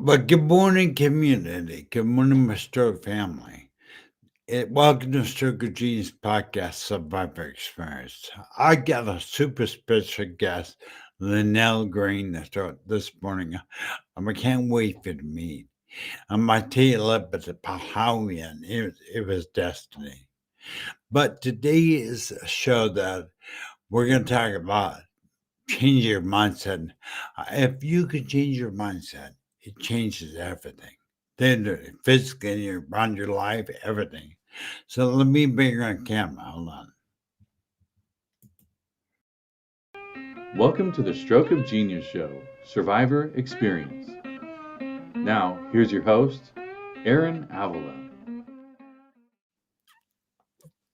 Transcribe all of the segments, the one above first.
Well, good morning, community. Good morning, my stroke family. Welcome to Stroke of Genius Podcast Survivor Experience. I got a super special guest, Lynell Green, this morning. I can't wait for the meet. I might tell you a little bit about how we end. It was destiny. But today is a show that we're going to talk about change your mindset. If you could change your mindset, it changes everything. Then physically, around your life, everything. So let me bring her on camera. Hold on. Welcome to the Stroke of Genius Show, Survivor Experience. Now, here's your host, Aaron Avila.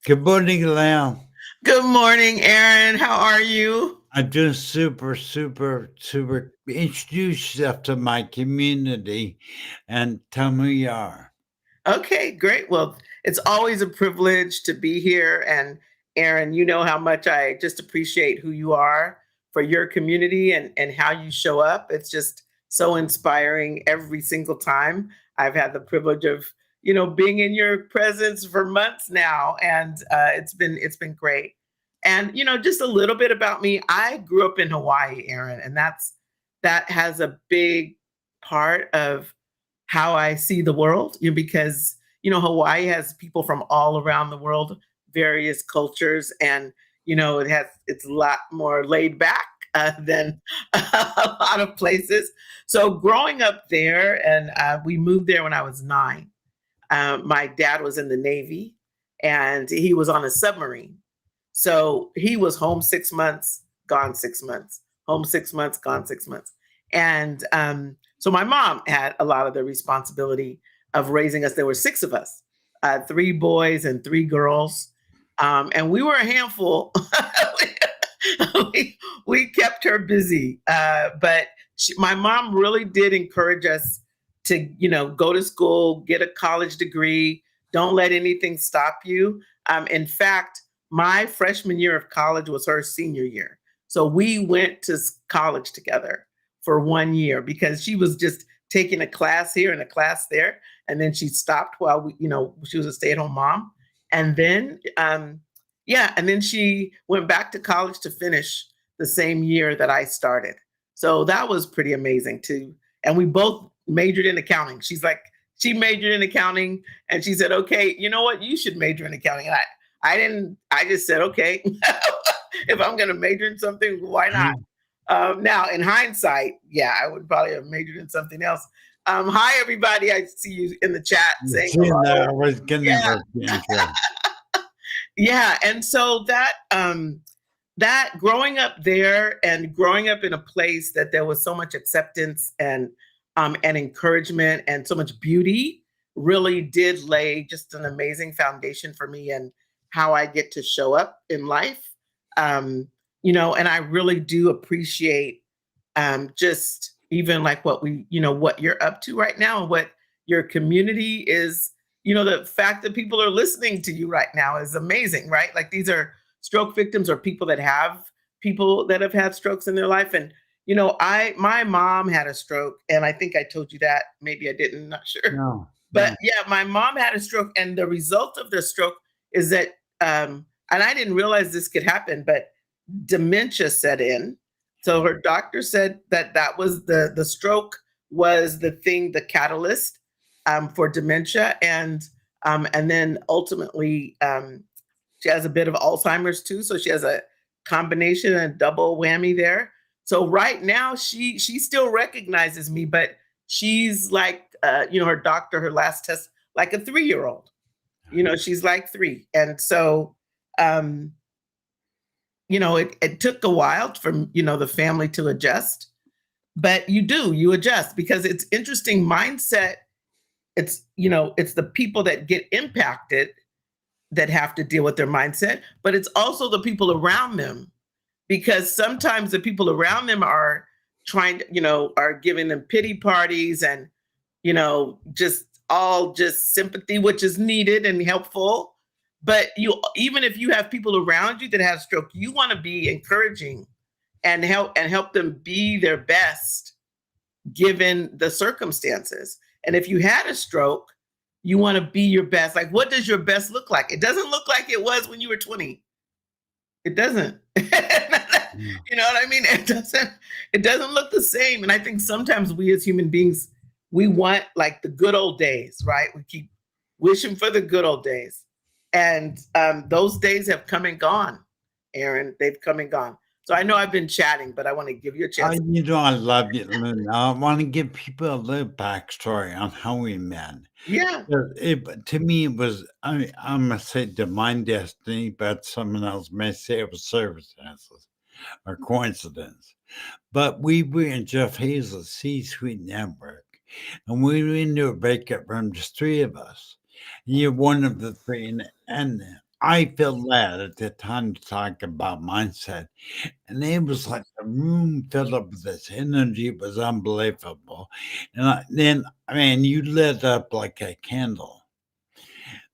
Good morning, Lynell. Good morning, Aaron. How are you? I'm doing super. Introduce yourself to my community and tell me who you are. Okay, great. Well, it's always a privilege to be here. And Aaron, you know how much I just appreciate who you are for your community and how you show up. It's just so inspiring every single time. I've had the privilege of, being in your presence for months now, and it's been great. And just a little bit about me. I grew up in Hawaii, Aaron, and that has a big part of how I see the world, because Hawaii has people from all around the world, various cultures, and it's a lot more laid back than a lot of places. So growing up there, and we moved there when I was 9. My dad was in the Navy, and he was on a submarine. So he was home 6 months, gone 6 months, home 6 months, gone 6 months. And so my mom had a lot of the responsibility of raising us. There were 6 of us, 3 boys and 3 girls. And we were a handful. we kept her busy. But my mom really did encourage us to, go to school, get a college degree. Don't let anything stop you. In fact, my freshman year of college was her senior year. So we went to college together for 1 year because she was just taking a class here and a class there. And then she stopped while she was a stay-at-home mom. And then, and then she went back to college to finish the same year that I started. So that was pretty amazing too. And we both majored in accounting. She majored in accounting, and she said, okay, you know what? You should major in accounting. And I didn't, I just said, okay, if I'm going to major in something, why not? Now, in hindsight, I would probably have majored in something else. Hi, everybody. I see you in the chat saying hello. I was getting Yeah. And so that growing up there and growing up in a place that there was so much acceptance and encouragement and so much beauty really did lay just an amazing foundation for me and how I get to show up in life. And I really do appreciate just even like what what you're up to right now and what your community is. The fact that people are listening to you right now is amazing, right? Like these are stroke victims or people that have had strokes in their life. And, my mom had a stroke, and I think I told you that. Maybe I didn't, not sure. No. But my mom had a stroke, and the result of the stroke is that, and I didn't realize this could happen, but dementia set in. So her doctor said that was the stroke was the catalyst for dementia, and then ultimately she has a bit of Alzheimer's too. So she has a combination and double whammy there. So right now she still recognizes me, but she's like her doctor, her last test, like a 3-year-old. She's like 3, and so it took a while for the family to adjust, but you adjust because it's interesting mindset. It's it's the people that get impacted that have to deal with their mindset, but it's also the people around them, because sometimes the people around them are trying to, are giving them pity parties and, just sympathy, which is needed and helpful. But even if you have people around you that have stroke, you want to be encouraging and help them be their best, given the circumstances. And if you had a stroke, you want to be your best. Like, what does your best look like? It doesn't look like it was when you were 20. It doesn't. Mm. You know what I mean? It doesn't look the same. And I think sometimes we as human beings, we want like the good old days, right? We keep wishing for the good old days. And those days have come and gone, Aaron. They've come and gone. So I know I've been chatting, but I want to give you a chance. I love you, Lynell. I want to give people a little backstory on how we met. Yeah. To me, it was, I'm going to say divine destiny, but someone else may say it was circumstances or coincidence. But we were in Jeff Hazel's C-suite network, and we were in a vacant room, just three of us. You're one of the three, and I felt led at the time to talk about mindset. And it was like a room filled up with this energy. It was unbelievable. And then, I mean, you lit up like a candle.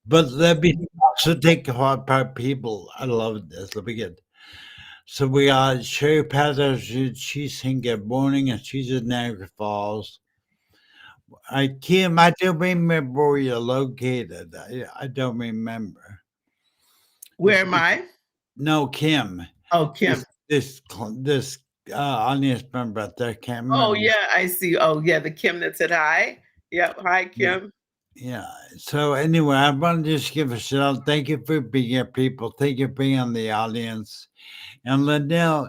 But let me also take a hard part, people. I love this. Let me get. So we got Sherry Patterson. She's in Good Morning, and she's in Niagara Falls. Kim, I don't remember where you're located. I don't remember. Where am I? No, Kim. Oh, Kim. This audience member out there can't Oh, remember. yeah, I see. Oh, yeah, the Kim that said hi. Yep. Hi, Yeah. Kim. Yeah. So anyway, I want to just give a shout. Thank you for being here, people. Thank you for being on the audience. And Lynell,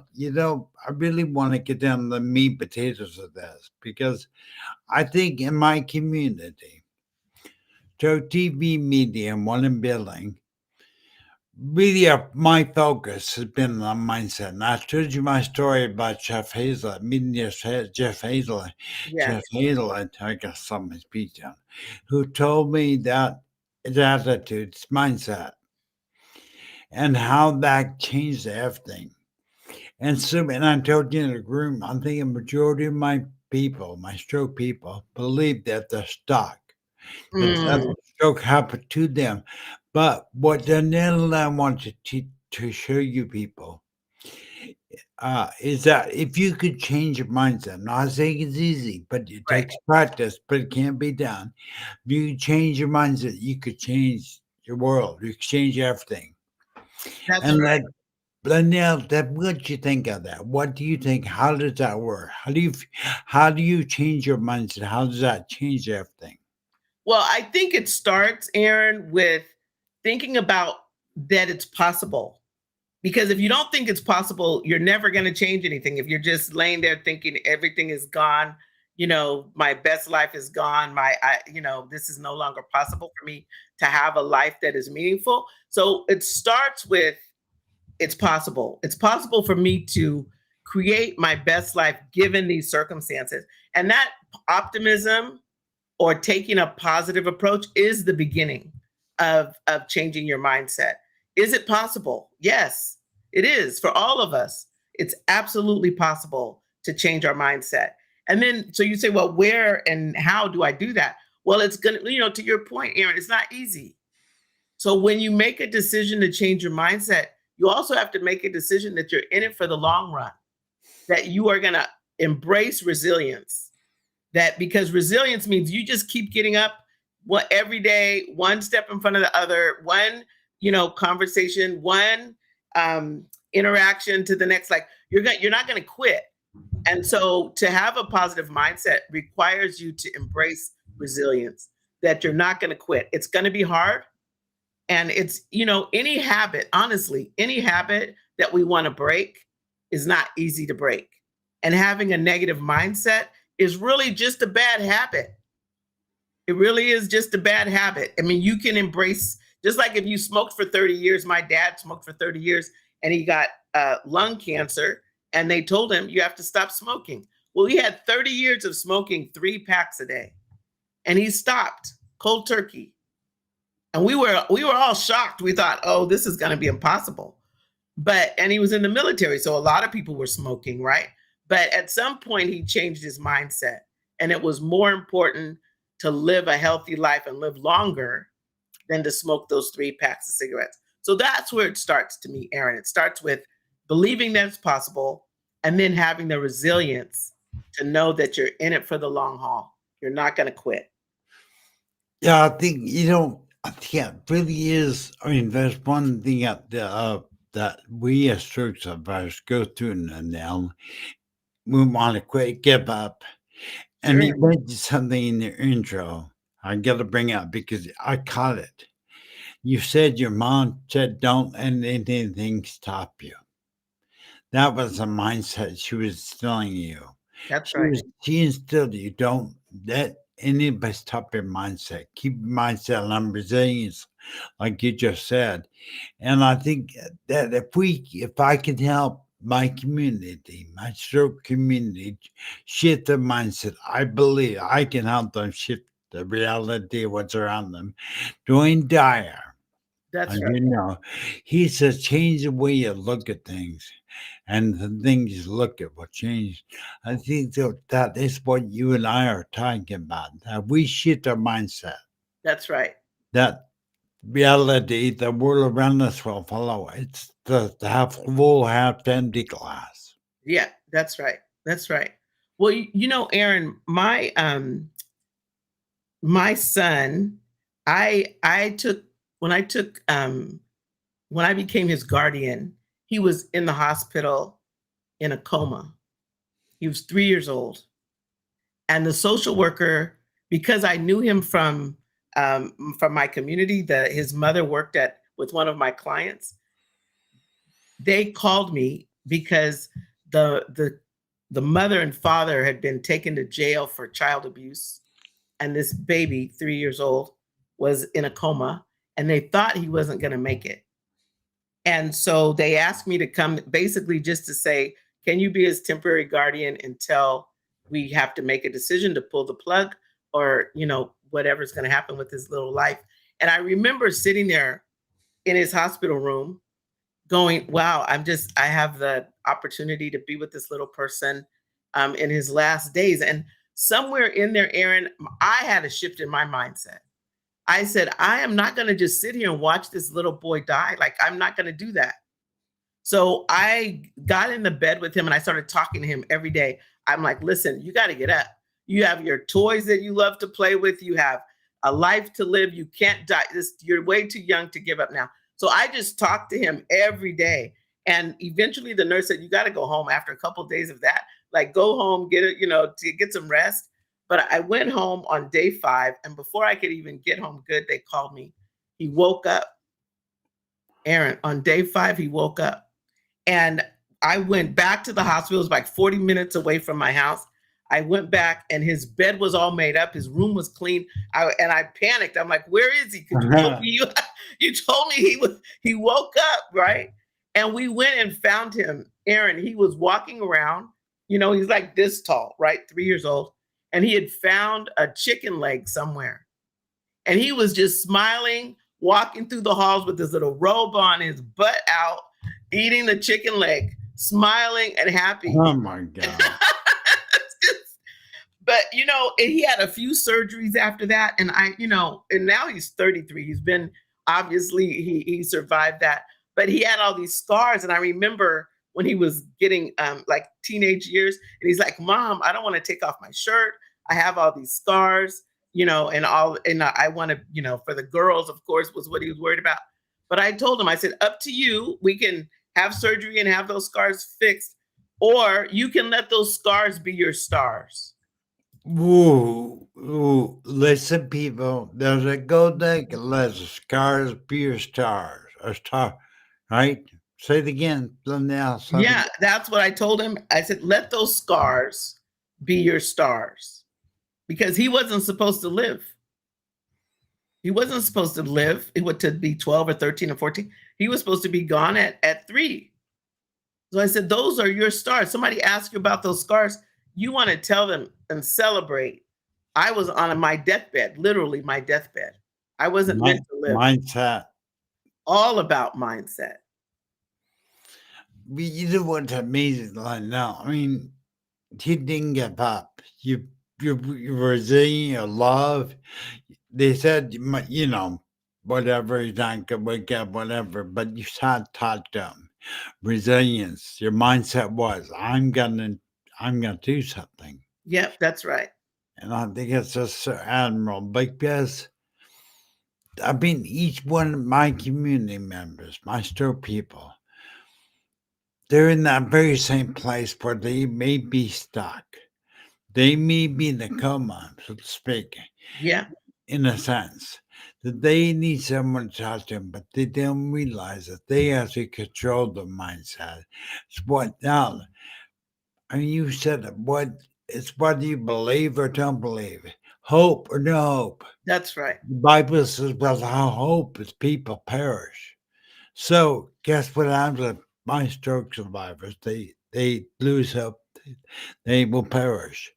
I really want to get down to the meat and potatoes of this because I think in my community, so TV, media, and one in building, really my focus has been on mindset. And I told you my story about Jeff Hazel, meeting Jeff Hazel. Yeah. Jeff Hazel, I got some of his speech down, who told me that his attitude, his mindset, and how that changed everything. And so, and I told you in the room, I think a majority of my people, my stroke people, believe that they're stuck. That Mm, stroke happened to them. But what Danielle and I want to show you people is that if you could change your mindset, I'm not saying it's easy, but it right. takes practice, but it can't be done. If you could change your mindset, you could change your world. You could change everything. That's And right. Danielle, what you think of that? What do you think? How does that work? How do you change your mindset? How does that change everything? Well, I think it starts, Aaron, with thinking about that it's possible. Because if you don't think it's possible, you're never going to change anything. If you're just laying there thinking everything is gone, my best life is gone. This is no longer possible for me to have a life that is meaningful. So it starts with it's possible. It's possible for me to create my best life given these circumstances. And that optimism or taking a positive approach is the beginning of changing your mindset. Is it possible? Yes, it is for all of us. It's absolutely possible to change our mindset. And then, so you say, well, where and how do I do that? Well, it's going to, to your point, Aaron, it's not easy. So when you make a decision to change your mindset, you also have to make a decision that you're in it for the long run, that you are going to embrace resilience. That because resilience means you just keep getting up every day, one step in front of the other, one, conversation, one interaction to the next. Like you're not going to quit. And so to have a positive mindset requires you to embrace resilience, that you're not going to quit. It's going to be hard. And it's, any habit, honestly, any habit that we want to break is not easy to break. And having a negative mindset is really just a bad habit. It really is just a bad habit. I mean, you can embrace, just like if you smoked for 30 years, my dad smoked for 30 years and he got lung cancer and they told him you have to stop smoking. Well, he had 30 years of smoking 3 packs a day and he stopped cold turkey. And we were all shocked. We thought, oh, this is going to be impossible. And he was in the military. So a lot of people were smoking, right? But at some point he changed his mindset and it was more important to live a healthy life and live longer than to smoke those 3 packs of cigarettes. So that's where it starts to me, Aaron. It starts with believing that it's possible and then having the resilience to know that you're in it for the long haul. You're not going to quit. Yeah, I think I think it really is. I mean, there's one thing that we as church survivors go through now. We want to quit, give up, and you Sure. mentioned something in your intro. I got to bring up because I caught it. You said your mom said, "Don't let anything stop you." That was a mindset she was instilling in you. That's right. She instilled you. Don't let anybody stop your mindset. Keep your mindset on resilience, like you just said. And I think that if I can help my community, my stroke community, shift their mindset, I believe I can help them shift the reality of what's around them. Dwayne Dyer, That's right. he says change the way you look at things, and the things you look at will change. I think that is what you and I are talking about. That we shift our mindset. That's right. That reality, the world around us will follow. It's the half full, half empty glass. Yeah, that's right. That's right. Well, Aaron, my son, I took when I took when I became his guardian, he was in the hospital in a coma. He was 3 years old. And the social worker, because I knew him from my community, that his mother worked at with one of my clients, they called me because the mother and father had been taken to jail for child abuse, and this baby, 3 years old, was in a coma, and they thought he wasn't going to make it. And so they asked me to come basically just to say, can you be his temporary guardian until we have to make a decision to pull the plug, or, whatever's going to happen with his little life. And I remember sitting there in his hospital room going, wow, I have the opportunity to be with this little person in his last days. And somewhere in there, Aaron, I had a shift in my mindset. I said, I am not going to just sit here and watch this little boy die. Like, I'm not going to do that. So I got in the bed with him and I started talking to him every day. I'm like, listen, you got to get up. You have your toys that you love to play with. You have a life to live. You can't die. You're way too young to give up now. So I just talked to him every day. And eventually the nurse said, you got to go home after a couple of days of that. Like, go home, get it, to get some rest. But I went home on day 5. And before I could even get home good, they called me. He woke up. Aaron, on day 5, he woke up. And I went back to the hospital. It was like 40 minutes away from my house. I went back and his bed was all made up. His room was clean. And I panicked. I'm like, where is he? Because you told me you told me he woke up, right? And we went and found him. Aaron, he was walking around. He's like this tall, right? 3 years old. And he had found a chicken leg somewhere. And he was just smiling, walking through the halls with his little robe on, his butt out, eating the chicken leg, smiling and happy. Oh my God. But, he had a few surgeries after that. And and now he's 33. He's been, obviously, he survived that. But he had all these scars. And I remember when he was getting like teenage years, and he's like, Mom, I don't want to take off my shirt. I have all these scars, and I want to, for the girls, of course, was what he was worried about. But I told him, I said, up to you. We can have surgery and have those scars fixed, or you can let those scars be your stars. Ooh, listen, people. There's a gold egg that lets the scars be your stars. A star, right? Say it again, Lynell. Yeah, that's what I told him. I said, let those scars be your stars, because he wasn't supposed to live. He wasn't supposed to live. It would to be 12 or 13 or 14. He was supposed to be gone at 3. So I said, those are your stars. Somebody asked you about those scars. You want to tell them and celebrate. I was on my deathbed, literally my deathbed. I wasn't meant to live. Mindset. All about mindset. You know what's amazing, Lynell? I mean, he didn't give up. You resilient, your love. They said, whatever, he's not going to wake up, whatever, but you taught them resilience. Your mindset was, I'm gonna do something. Yep, that's right. And I think it's just so admirable because, I mean, each one of my community members, my store people, they're in that very same place where they may be stuck. They may be in the coma, so to speak, Yeah, in a sense, that they need someone to talk to them, but they don't realize that they have to control their mindset. It's what now, I mean, you said it, what it's what you believe or don't believe, hope or no hope. that's right. The Bible says, without hope, its people perish. So, guess what happens with my stroke survivors? They lose hope. They will perish.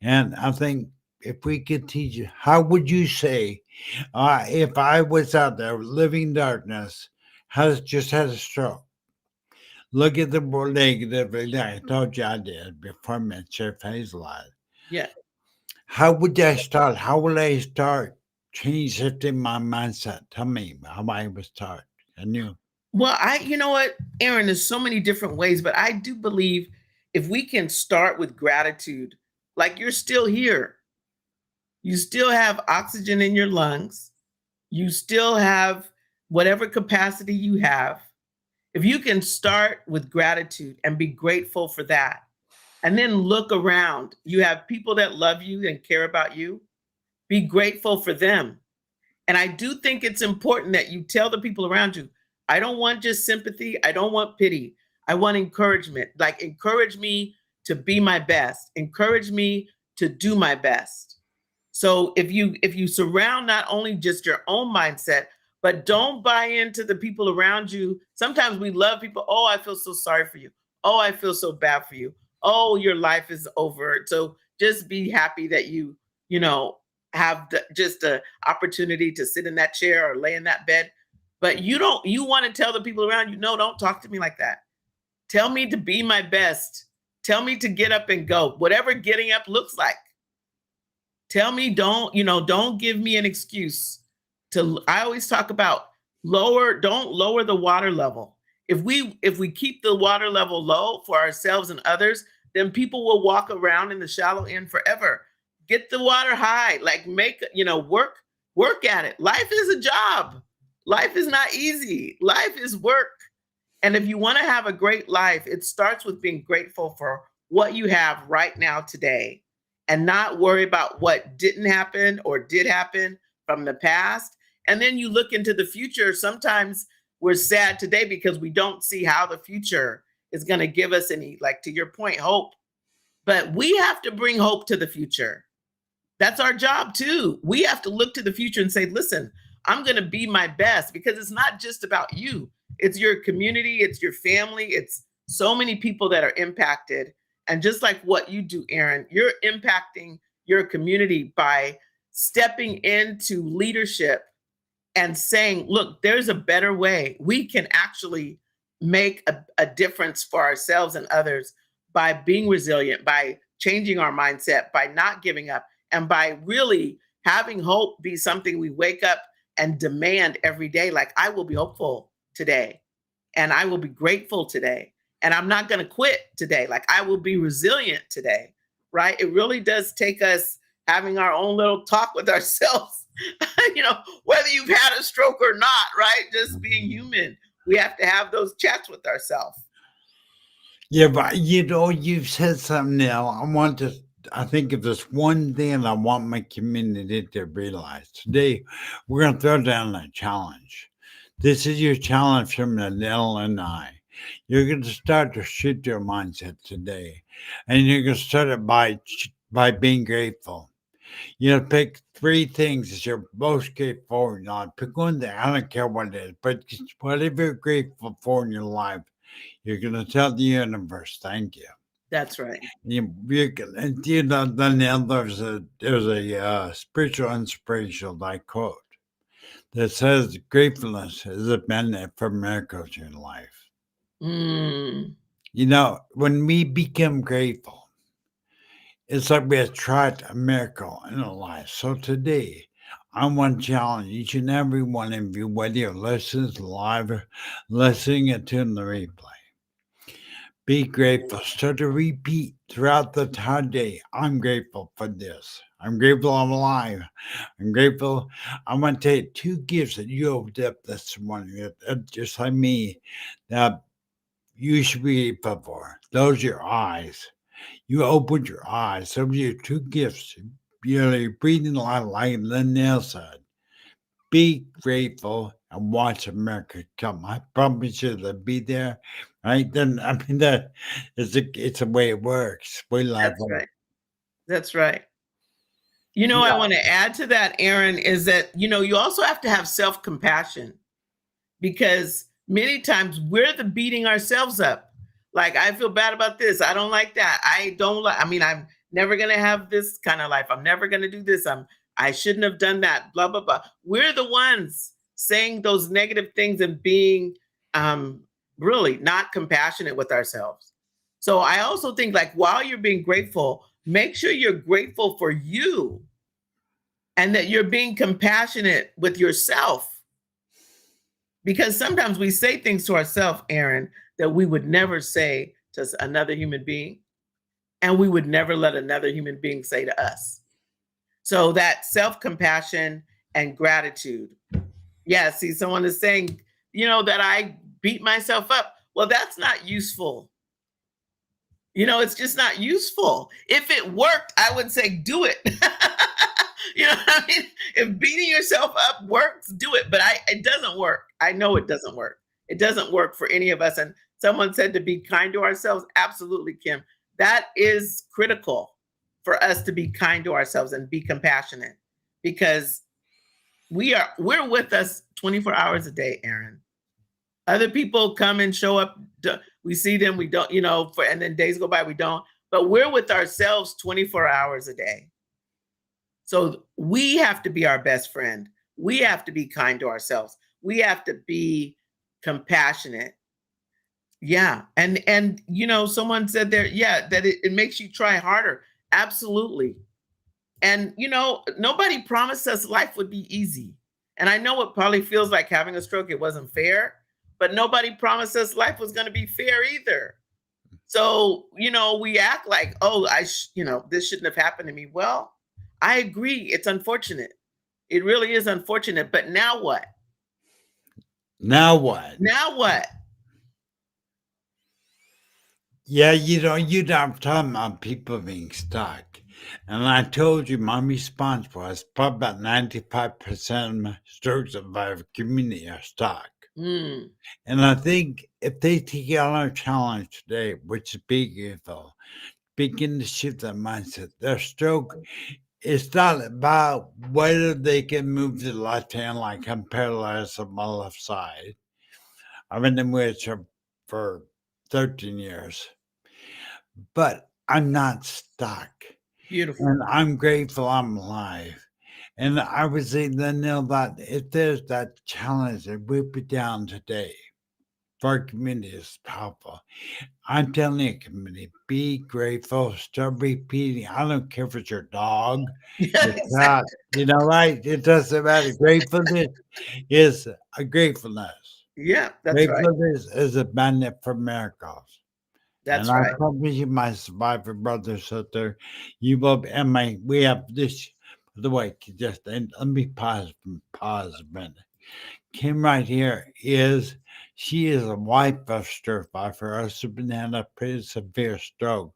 And I think if we could teach you, how would you say, if I was out there living darkness, has just had a stroke? Look at the world negatively. Like I told you I did before I met Chef Hazelite. Yeah. How would I start? How would I start shifting my mindset? Tell me how I would start. Can you? Well, you know what, Aaron, there's so many different ways, but I do believe if we can start with gratitude, like you're still here, you still have oxygen in your lungs, you still have whatever capacity you have. If you can start with gratitude and be grateful for that, and then look around, you have people that love you and care about you, be grateful for them. And I do think it's important that you tell the people around you, I don't want just sympathy. I don't want pity. I want encouragement. Like, encourage me to be my best. Encourage me to do my best. So if you surround not only just your own mindset, but don't buy into the people around you. Sometimes we love people. Oh, I feel so sorry for you. Oh, I feel so bad for you. Oh, your life is over. So just be happy that you know, have just the opportunity to sit in that chair or lay in that bed. But you want to tell the people around you, no, don't talk to me like that. Tell me to be my best. Tell me to get up and go. Whatever getting up looks like. Tell me, don't give me an excuse to. I always talk about don't lower the water level. If we keep the water level low for ourselves and others, then people will walk around in the shallow end forever. Get the water high, like work at it. Life is a job. Life is not easy. Life is work. And if you want to have a great life, it starts with being grateful for what you have right now today and not worry about what didn't happen or did happen from the past. And then you look into the future. Sometimes we're sad today because we don't see how the future is going to give us any, like to your point, hope. But we have to bring hope to the future. That's our job too. We have to look to the future and say, listen, I'm going to be my best, because it's not just about you. It's your community, it's your family, it's so many people that are impacted. And just like what you do, Aaron, you're impacting your community by stepping into leadership and saying, look, there's a better way. We can actually make a difference for ourselves and others by being resilient, by changing our mindset, by not giving up, and by really having hope be something we wake up and demand every day. Like, I will be hopeful today, and I will be grateful today, and I'm not going to quit today. Like, I will be resilient today, right? It really does take us having our own little talk with ourselves, whether you've had a stroke or not, right? Just being human. We have to have those chats with ourselves. Yeah, but you've said something now. I think of this one thing I want my community to realize. Today, we're going to throw down a challenge. This is your challenge from Lynell and I. You're going to start to shift your mindset today, and you're going to start it by being grateful. Pick three things that you're most grateful for. Not pick one thing. I don't care what it is, but whatever you're grateful for in your life, you're going to tell the universe, thank you. That's right. Then there's a spiritual inspirational like quote that says gratefulness is a benefit for miracles in life. Mm, When we become grateful, it's like we attract a miracle in our life. So today, I want to challenge each and every one of you, whether you're listening live or listening it to the replay. Be grateful. Start to repeat throughout the entire day. I'm grateful for this. I'm grateful I'm alive. I'm grateful. I want to take two gifts that you opened up this morning, just like me, that you should be grateful for. Those are your eyes. You opened your eyes. Those are your two gifts. You're breathing a lot like Lynell said. Be grateful and watch America come. I promise you they'll be there. Right? Then I mean that it's the way it works. We live That's on. right. That's right. You know, I Yeah. want to add to that, Aaron, is that, you also have to have self compassion because many times we're the beating ourselves up. Like, I feel bad about this. I don't like that. I don't like, I mean, I'm never going to have this kind of life. I'm never going to do this. I shouldn't have done that, blah, blah, blah. We're the ones saying those negative things and being um, really not compassionate with ourselves. So I also think, like, while you're being grateful, make sure you're grateful for you and that you're being compassionate with yourself. Because sometimes we say things to ourselves, Aaron, that we would never say to another human being, and we would never let another human being say to us. So that self-compassion and gratitude. Yeah, see, someone is saying, that I beat myself up. Well, that's not useful. It's just not useful. If it worked, I would say do it. You know what I mean? If beating yourself up works, do it. But it doesn't work. I know it doesn't work. It doesn't work for any of us. And someone said to be kind to ourselves. Absolutely, Kim. That is critical for us to be kind to ourselves and be compassionate because we're with us 24 hours a day, Aaron. Other people come and show up. We see them, we don't, and then days go by, we don't. But we're with ourselves 24 hours a day. So we have to be our best friend. We have to be kind to ourselves. We have to be compassionate. Yeah. And someone said there, yeah, that it makes you try harder. Absolutely. And nobody promised us life would be easy. And I know it probably feels like having a stroke, it wasn't fair, but nobody promised us life was going to be fair either. So, we act like, oh, this shouldn't have happened to me. Well, I agree. It's unfortunate. It really is unfortunate. But now what? Now what? Now what? Yeah, you're not talking about people being stuck. And I told you my response was probably about 95% of my stroke survivor community are stuck. Mm, And I think if they take on our challenge today, which is be grateful, begin to shift their mindset, their stroke is not about whether they can move to the left hand like I'm paralyzed on my left side. I've been in wheelchair for 13 years, but I'm not stuck. beautiful. And I'm grateful I'm alive. And I would say, Lynell, that if there's that challenge that we put down today for our community is powerful. I'm telling you, community, be grateful, start repeating. I don't care if it's your dog, Yeah, your cat, exactly. right? It doesn't matter. Gratefulness is a gratefulness. Yeah, that's right. Gratefulness is a magnet for miracles. And That's I right. promise you, my survivor brothers out there, you will. And we have this. By the way, just and let me pause a minute. Kim right here she is a wife of stroke survivor. Her husband had a pretty severe stroke.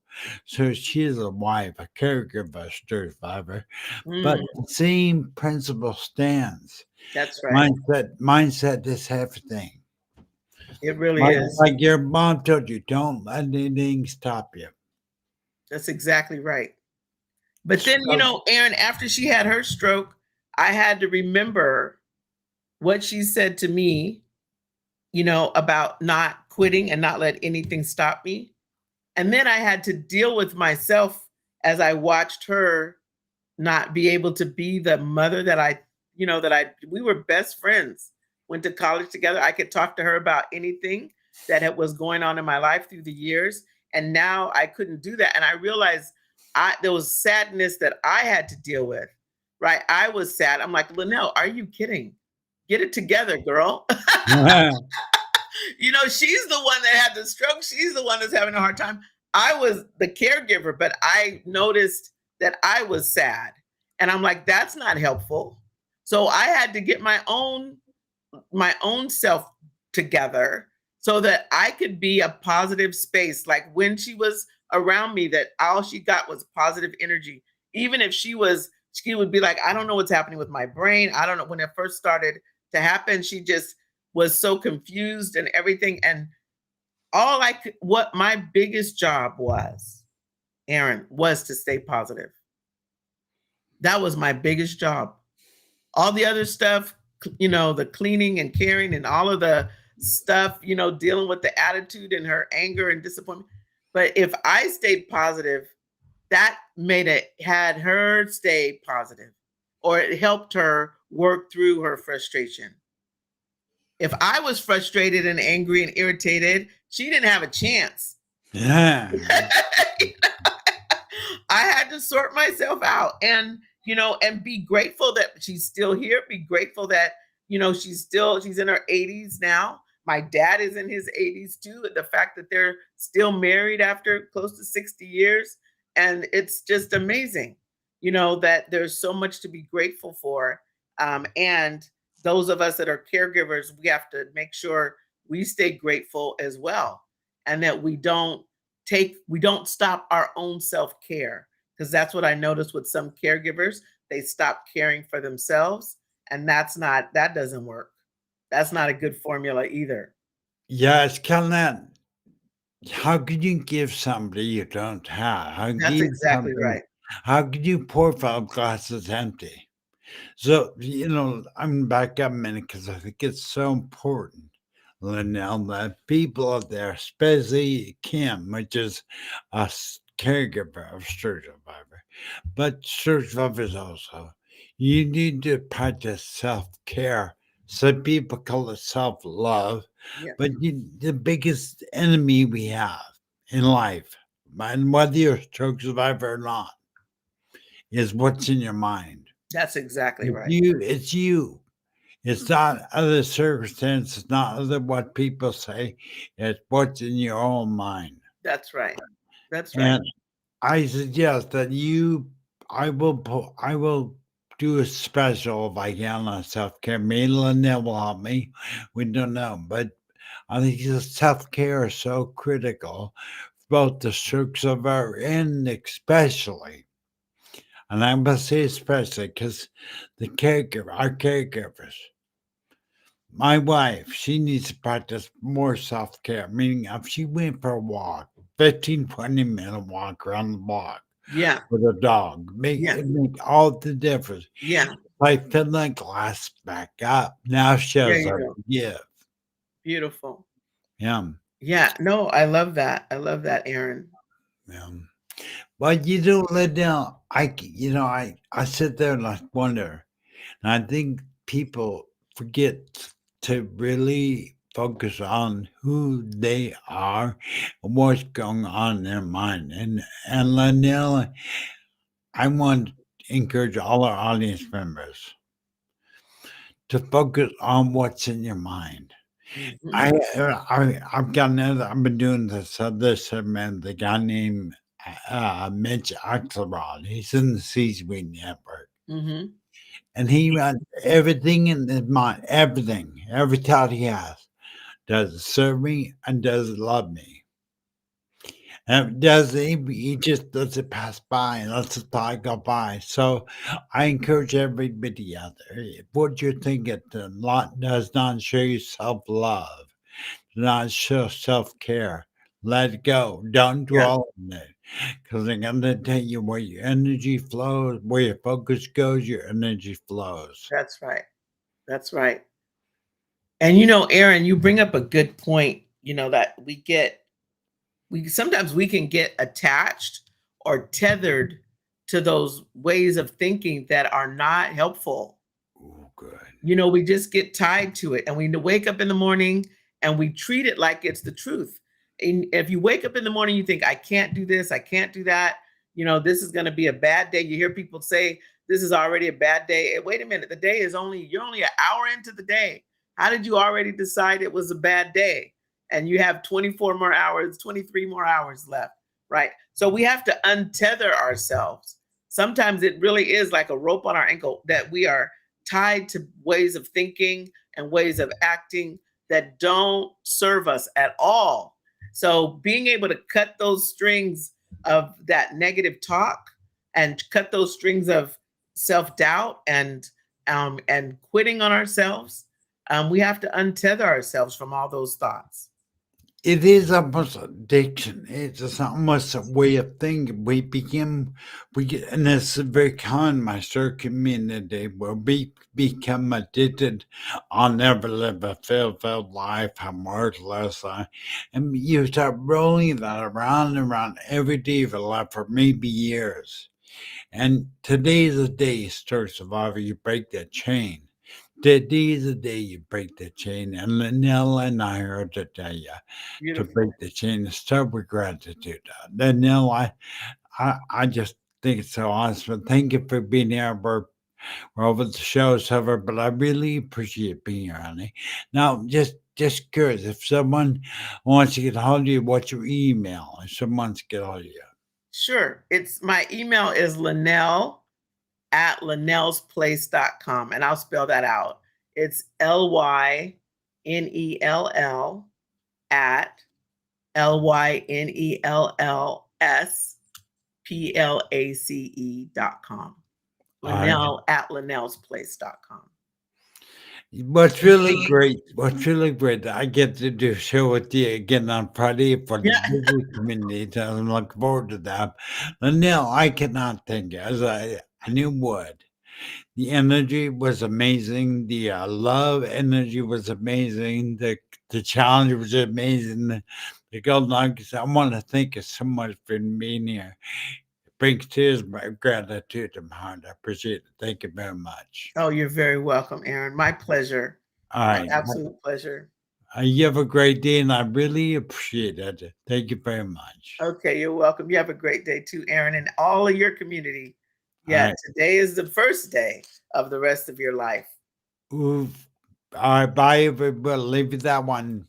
So she is a wife, a caregiver of a stroke survivor. But Mm, the same principle stands. that's right. Mindset is everything. It really is. Like your mom told you, don't let anything stop you. That's exactly right. But then, So, Aaron, after she had her stroke, I had to remember what she said to me, about not quitting and not let anything stop me. And then I had to deal with myself as I watched her not be able to be the mother that we were best friends, went to college together. I could talk to her about anything that was going on in my life through the years. And now I couldn't do that. And I realized there was sadness that I had to deal with, right? I was sad. I'm like, Lynell, are you kidding? Get it together, girl. She's the one that had the stroke. She's the one that's having a hard time. I was the caregiver, but I noticed that I was sad. And I'm like, that's not helpful. So I had to get my own self together so that I could be a positive space. Like when she was around me, that all she got was positive energy. Even if she would be like, I don't know what's happening with my brain. I don't know. When it first started to happen, she just was so confused and everything. And what my biggest job was, Aaron, was to stay positive. That was my biggest job. All the other stuff, the cleaning and caring and all of the stuff, dealing with the attitude and her anger and disappointment. But if I stayed positive, that had her stay positive, or it helped her work through her frustration. If I was frustrated and angry and irritated, she didn't have a chance. Yeah. I had to sort myself out and be grateful that she's still here. Be grateful that, she's in her 80s now. My dad is in his 80s too. The fact that they're still married after close to 60 years. And it's just amazing, that there's so much to be grateful for. And those of us that are caregivers, we have to make sure we stay grateful as well. And that we don't stop our own self-care, because that's what I noticed with some caregivers. They stop caring for themselves, and that doesn't work. That's not a good formula either. Yeah, it's kind of that. How could you give somebody you don't have? That's exactly right. How could you pour from a glass that's empty? So, I'm back up a minute because I think it's so important, Lynell, that people out there, especially Kim, which is a caregiver of stroke survivor, but stroke survivors also, you need to practice self-care. Some people call it self-love, Yeah, but the biggest enemy we have in life, and whether you're a stroke survivor or not, is what's in your mind. that's exactly It's right. you. It's you. It's not other circumstances, not other what people say. It's what's in your own mind. That's right. That's right. And I suggest that I will do a special if I can on self care. Maybe Lynell will help me. We don't know, but I think self care is so critical, both the strokes of our end, especially. And I must say especially because our caregivers, my wife, she needs to practice more self care. Meaning, if she went for a walk, 15, 20-minute walk around the block Yeah, with a dog, yeah, it make all the difference. yeah. Like filling that glass back up. Now she There has you a go. gift. Beautiful. Yeah. Yeah. No, I love that. I love that, Aaron. Yeah. But you don't let down. I sit there and I wonder, and I think people forget to really focus on who they are and what's going on in their mind. And Lynell, I want to encourage all our audience members to focus on what's in your mind. Mhm. I've got another. I've been doing this other segment. The guy named Mitch Axelrod. He's in the C-suite network, Mhm. and he runs everything in his mind. Everything, every thought he has. Does it serve me and does it love me? And does he just lets it pass by and lets the thought go by. So I encourage everybody out there. If what you're thinking does not show you self love, not show self care. Let it go. Don't Yeah, dwell on it. Because I'm going to tell you where your energy flows, where your focus goes, your energy flows. that's right. That's right. And Aaron, you bring up a good point, that we sometimes we can get attached or tethered to those ways of thinking that are not helpful. Oh, good. We just get tied to it, and we wake up in the morning and we treat it like it's the truth. And if you wake up in the morning, you think, I can't do this, I can't do that. This is going to be a bad day. You hear people say, this is already a bad day. Wait a minute, you're only an hour into the day. How did you already decide it was a bad day? and you have 24 more hours, 23 more hours left, right? So we have to untether ourselves. Sometimes it really is like a rope on our ankle that we are tied to ways of thinking and ways of acting that don't serve us at all. So being able to cut those strings of that negative talk and cut those strings of self-doubt and quitting on ourselves, we have to untether ourselves from all those thoughts. It is almost addiction. It's almost a way of thinking. And it's very common in my circle community where we become addicted. I'll never live a fulfilled life. I'm worthless. And you start rolling that around and around every day of your life for maybe years. And today's the day, Star Survivor, you break that chain. Today is the day you break the chain. And Lynell and I are to tell you to Beautiful. break the chain and start with gratitude. Lynell, I just think it's so awesome. Thank you for being here. We're over the show, Silver, but I really appreciate being here, honey. Now, just curious, if someone wants to get a hold of you, what's your email? If someone wants to get a hold of you. Sure. It's my email is Lynell at lynellsplace.com. And I'll spell that out. It's Lynell at LYNELLSPLACE.com. All right. Lynell at lynellsplace.com. What's really great, I get to do a show with you again on Friday for the Yeah. business community. So I'm looking forward to that. Lynell, I cannot thank you as I knew would. The energy was amazing. The love energy was amazing. The challenge was amazing. The golden nuggets. I want to thank you so much for being here. It brings tears of my gratitude to my heart. I appreciate it. Thank you very much. Oh, you're very welcome, Aaron. My pleasure. All My right. absolute pleasure. You have a great day, and I really appreciate it. Thank you very much. Okay, you're welcome. You have a great day too, Aaron, and all of your community. All Yeah, right. today is the first day of the rest of your life. Ooh, all right. Bye, everybody. Leave you that one.